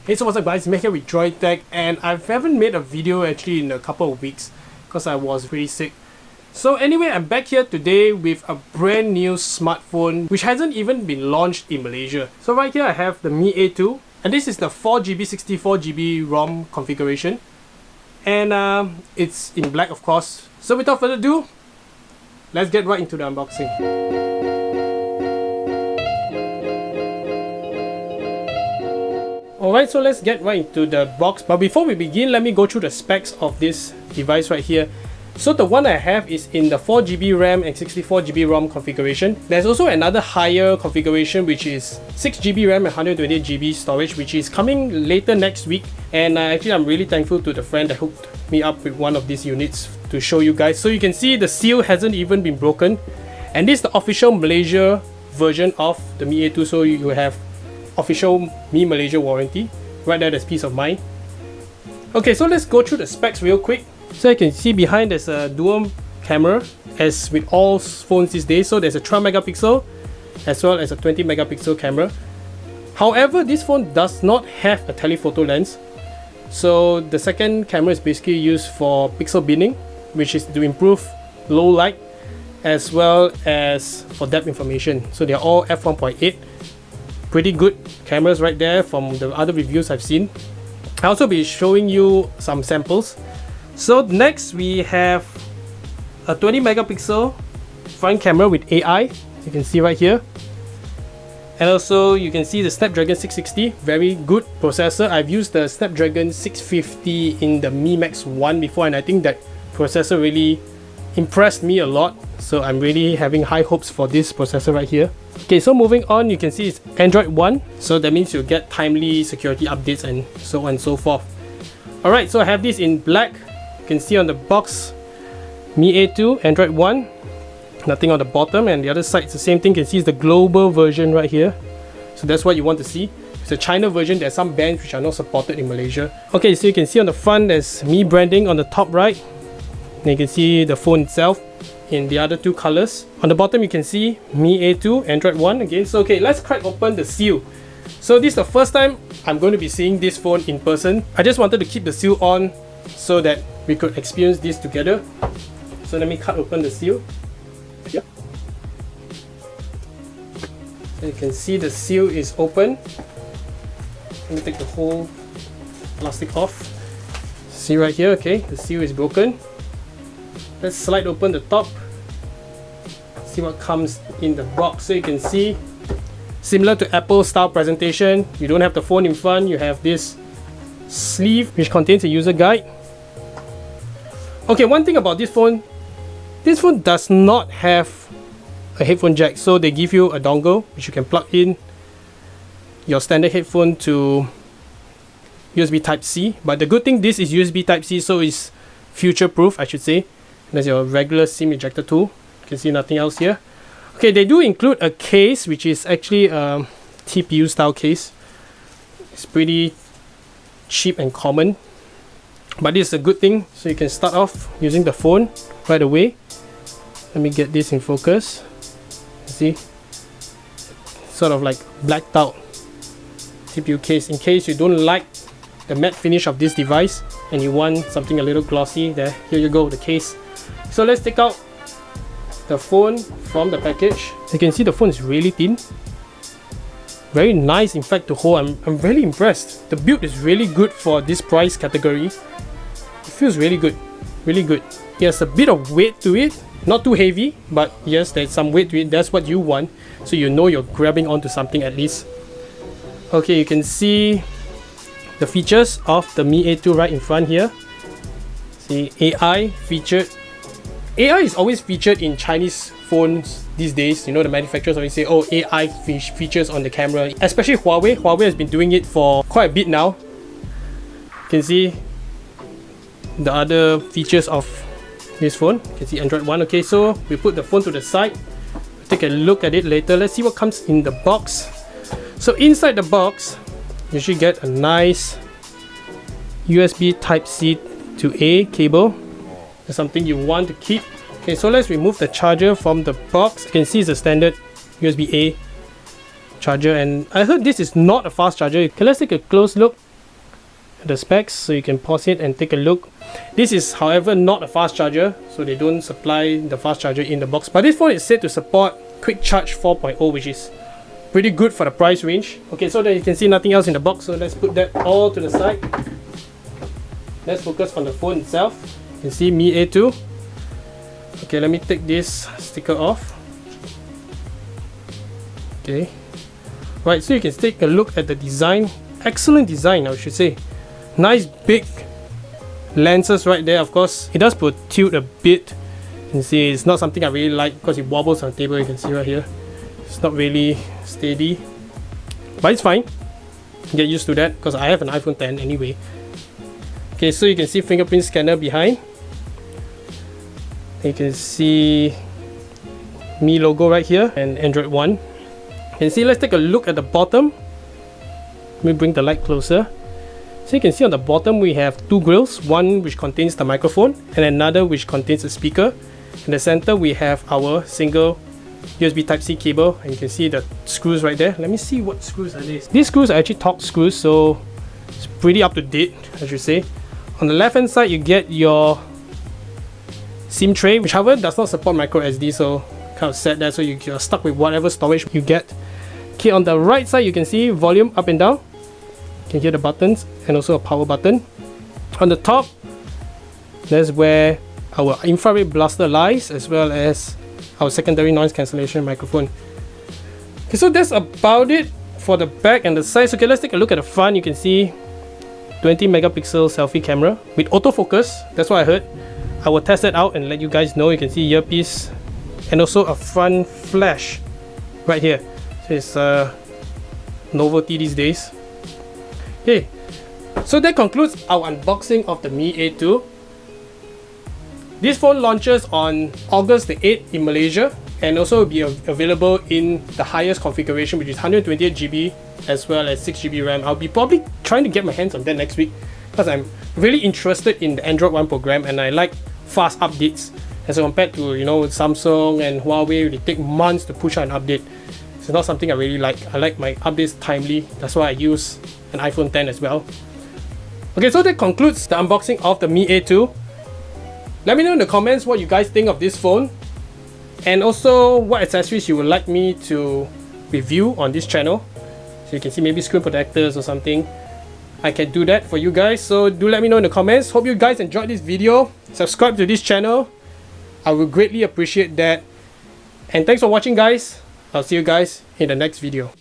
Hey, so what's up guys, Mac here with Droid Tech, and I haven't made a video actually in a couple of weeks because I was really sick. So anyway, I'm back here today with a brand new smartphone which hasn't even been launched in Malaysia. So right here I have the Mi A2, and this is the 4GB 64GB ROM configuration, and it's in black of course. So without further ado, let's get right into the unboxing. Alright, so let's get right into the box. But before we begin, let me go through the specs of this device right here. So the one I have is in the 4GB RAM and 64GB ROM configuration. There's also another higher configuration which is 6GB RAM and 128GB storage, which is coming later next week. And actually I'm really thankful to the friend that hooked me up with one of these units to show you guys. So you can see the seal hasn't even been broken. And this is the official Malaysia version of the Mi A2, so you have official Mi Malaysia warranty. Right there, there's peace of mind. Okay, so let's go through the specs real quick. So you can see behind there's a dual camera, as with all phones these days. So there's a 12 megapixel as well as a 20 megapixel camera. However, this phone does not have a telephoto lens. So the second camera is basically used for pixel binning, which is to improve low light as well as for depth information. So they're all f1.8. Pretty good cameras right there from the other reviews I've seen. I'll also be showing you some samples. So next we have a 20 megapixel front camera with AI, you can see right here. And also you can see the Snapdragon 660, very good processor. I've used the Snapdragon 650 in the Mi Max 1 before, and I think that processor really impressed me a lot. So I'm really having high hopes for this processor right here. Okay, so moving on, you can see it's Android 1. So that means you'll get timely security updates and so on and so forth. Alright, so I have this in black. You can see on the box, Mi A2, Android 1. Nothing on the bottom, and the other side it's the same thing. You can see it's the global version right here. So that's what you want to see. It's a China version. There's some bands which are not supported in Malaysia. Okay, so you can see on the front there's Mi branding on the top right. And you can see the phone itself in the other two colors. On the bottom you can see Mi A2, Android 1 again. So okay, let's crack open the seal. So this is the first time I'm going to be seeing this phone in person. I just wanted to keep the seal on so that we could experience this together. So let me cut open the seal. Yep. So you can see the seal is open. Let me take the whole plastic off. See right here, okay, the seal is broken. Let's slide open the top, see what comes in the box. So you can see, similar to Apple style presentation, you don't have the phone in front, you have this sleeve which contains a user guide. Okay, one thing about this phone does not have a headphone jack. So they give you a dongle which you can plug in your standard headphone to USB Type-C. But the good thing, this is USB Type-C, so it's future-proof, I should say. There's your regular SIM ejector tool. You can see nothing else here. Okay, they do include a case which is actually a TPU style case. It's pretty cheap and common, but this is a good thing. So you can start off using the phone right away. Let me get this in focus. See, sort of like blacked out TPU case. In case you don't like the matte finish of this device and you want something a little glossy, there, here you go, the case. So let's take out the phone from the package. You can see the phone is really thin, very nice in fact to hold. I'm really impressed. The build is really good for this price category. It feels really good, really good. Yes, a bit of weight to it, not too heavy, but yes, there's some weight to it. That's what you want, so you know you're grabbing onto something at least. Okay, you can see the features of the Mi A2 right in front here. See, AI featured. AI is always featured in Chinese phones these days. You know, the manufacturers always say, oh, AI features on the camera. Especially Huawei. Huawei has been doing it for quite a bit now. You can see the other features of this phone. You can see Android 1. Okay, so we put the phone to the side. We'll take a look at it later. Let's see what comes in the box. So inside the box, you should get a nice USB Type-C to A cable. That's something you want to keep. Okay, so let's remove the charger from the box. You can see it's a standard USB A charger, and I heard this is not a fast charger. Okay, let's take a close look. the specs, so you can pause it and take a look. This is, however, not a fast charger, so they don't supply the fast charger in the box. But this phone is said to support Quick Charge 4.0, which is pretty good for the price range. Okay, so then you can see nothing else in the box, so let's put that all to the side. Let's focus on the phone itself. You can see Mi A2. Okay, let me take this sticker off. Okay, right, so you can take a look at the design. Excellent design, I should say. Nice big lenses right there. Of course, it does protrude a bit. You can see it's not something I really like because it wobbles on the table. You can see right here, it's not really steady, but it's fine. Get used to that because I have an iPhone 10 anyway. Okay, so you can see fingerprint scanner behind. You can see Mi logo right here and Android One. You can see, let's take a look at the bottom. Let me bring the light closer. So you can see on the bottom we have two grills, one which contains the microphone and another which contains a speaker. In the center we have our single USB Type-C cable, and you can see the screws right there. Let me see what screws are these. These screws are actually Torx screws, so it's pretty up to date, I should say. On the left hand side you get your SIM tray, which however does not support micro SD, so kind of sad that, so you're stuck with whatever storage you get. Okay, on the right side you can see volume up and down. You can hear the buttons and also a power button. On the top, that's where our infrared blaster lies, as well as our secondary noise cancellation microphone. Okay, so that's about it for the back and the sides. Okay, let's take a look at the front. You can see 20 megapixel selfie camera with autofocus. That's what I heard. I will test that out and let you guys know. You can see earpiece and also a front flash right here. So it's a novelty these days. Okay, so that concludes our unboxing of the Mi A2. This phone launches on August the 8th in Malaysia, and also will be available in the highest configuration, which is 128GB as well as 6GB RAM. I'll be probably trying to get my hands on that next week because I'm really interested in the Android One program and I like fast updates. As compared to, you know, Samsung and Huawei, they take months to push out an update. It's not something I really like. I like my updates timely. That's why I use an iPhone 10 as well. Okay, so that concludes the unboxing of the Mi A2. Let me know in the comments what you guys think of this phone, and also what accessories you would like me to review on this channel. So you can see maybe screen protectors or something. I can do that for you guys, so do let me know in the comments. Hope you guys enjoyed this video. Subscribe to this channel, I would greatly appreciate that. And thanks for watching, guys. I'll see you guys in the next video.